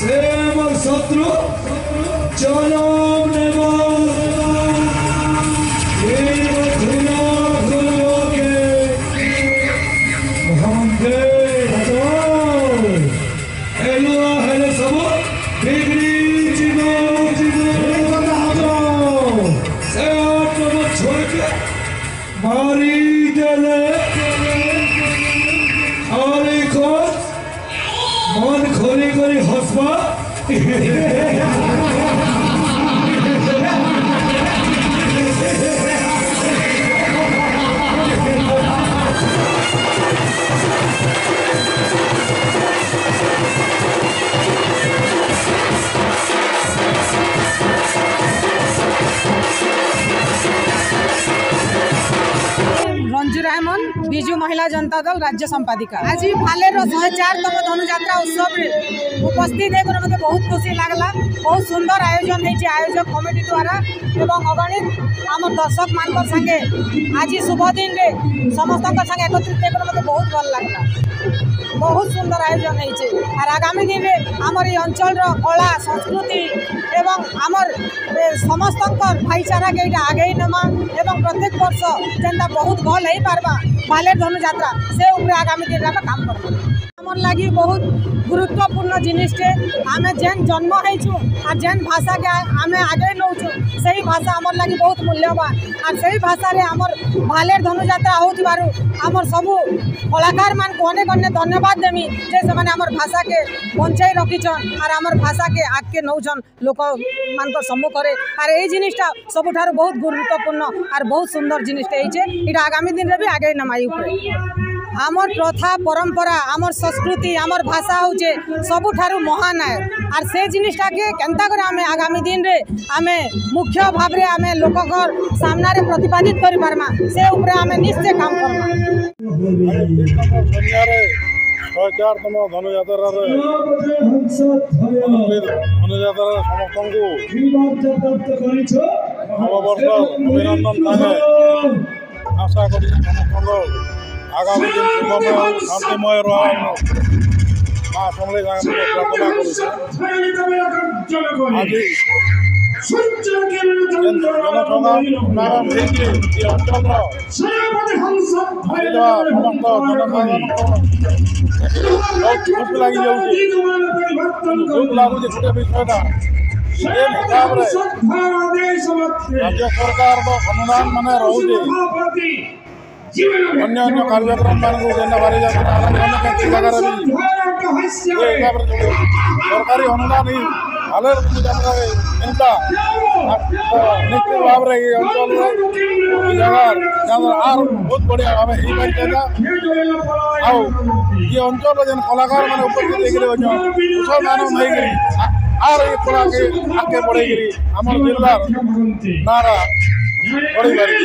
से আমার শত্রু জনম নেব এই মথুরা ভুলকে মোহাম্মদে हेलो हेलो सब बिगड़ी जीवन से आप छोड़ के मारी देले और एक मन खोली करी हंसबा रंजू रायमन बिजू महिला जनता दल राज्य संपादिका आज भालेर 104तम धनुयात्रा उत्सव उपस्थित होकर मत बहुत खुशी लगला। बहुत सुंदर आयोजन होती आयोजक कमिटी द्वारा एवं अगणित आम दर्शक मान संगे आज शुभ दिन रे समस्त संगे एकत्रित होकर मत बहुत भल लगला। बहुत सुंदर आयोजन होती और आगामी दिन में आमर ये अंचल कला संस्कृति एवं आमर समस्त भाईचारा के आगे नमा एवं प्रत्येक वर्ष जेनता बहुत भल हो पार्बा भालेर धनुयात्रा से उपरे आगामी दिन में काम करबा। आमर लगी बहुत गुरुत्वपूर्ण जिनिसटे आमे जेन जन्म होइछु और जेन भाषा के आमे आगे नौछु सही भाषा आमर लगी बहुत मूल्यवान और सही भाषा रे आमर भालेर धनुयात्रा होतिबारु आमर सबु कलाकार मान को अनेक अनेक धन्यवाद देमी जे से आमर भाषा के बंचाई रखिछन और आमर भाषा के आगे नौछन लोक मान सम्मुख रे और ये जिनिसटा सबुठार बहुत गुरुत्वपूर्ण और बहुत सुंदर जिनिसटे होइछे। इटा आगामी दिन रे भी आगे नमाई उपरे आमर प्रथा परंपरा आमर संस्कृति आमर भाषा होचे सबुठारु महान है और से जिनिसटा के केनता करे आमे आगामी दिन रे आमे मुख्य भाव रे आमे लोककर सामना रे प्रतिपादित करि पारमा से उपरे आमे निश्चय काम करबा। 104तम धनुयात्रा समस्त नववर्ष अभिनंदन थाने आशा करी समस्त आगामी दिन शुभमय और शांतिमय रहा माँ समले प्रार्थना आज समस्त लगी लगुच गोटे विषयटा हिसाब राज्य सरकार अनुदान मान रोचे अन्य अन्य कार्यक्रम मान बारी जगह सरकारी अनुदान ही भालेर चिंता निश्चित भाव में ये अंचल जगह बहुत बढ़िया भाव हो ये अंचल जेन कलाकार मैंने उपस्थित उत्सव मान नहीं आर ये कला के आगे बढ़े आम जिला नारा बढ़ी पारी।